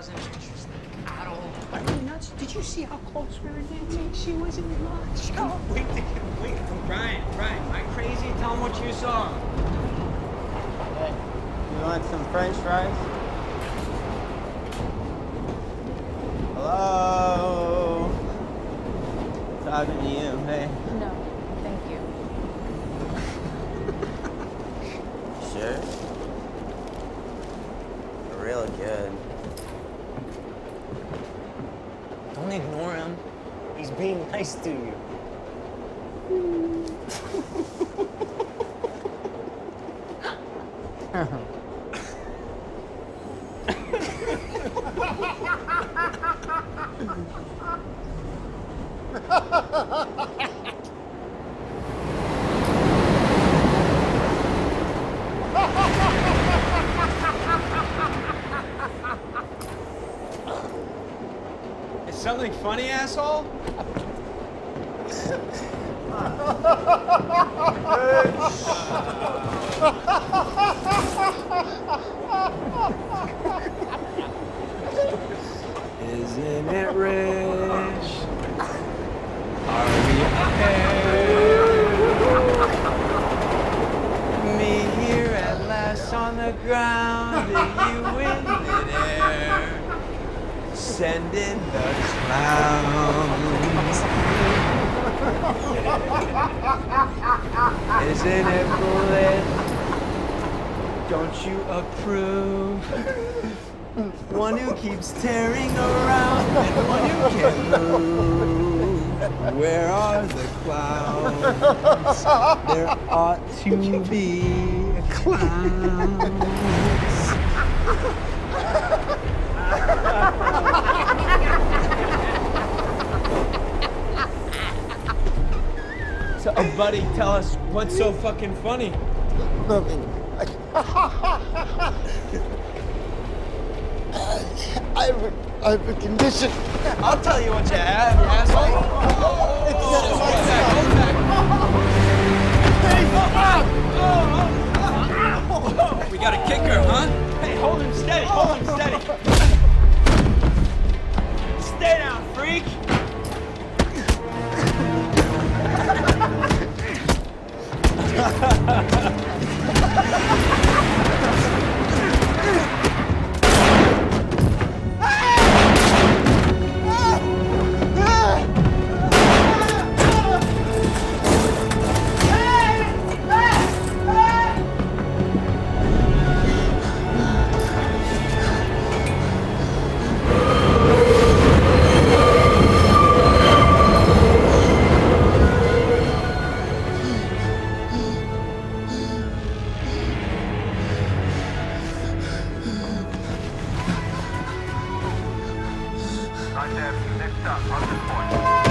wasn't interested at all. Are you nuts? Did you see how close we were dancing? She wasn't much. I can't wait to get away from Brian. Brian, am I crazy? Tell him what you saw. Hey, you want some French fries? Hello? Talking to you, hey. No, thank you. Sure? Real good. Don't ignore him. He's being nice to you. Is something funny, asshole? Isn't it rich? Are we ahead? Me here at last on the ground, and you in midair, sending the clowns. Isn't it lit? Don't you approve? One who keeps tearing around and one who can't move. Where are the clowns? There ought to be clowns. So, buddy, tell us what's so fucking funny. Nothing. I have a condition. I'll tell you what you have, you asshole. We got a kicker, huh? Hey, hold him steady, hold him steady. Stay down, freak. Contact, next stop, Hudson Point.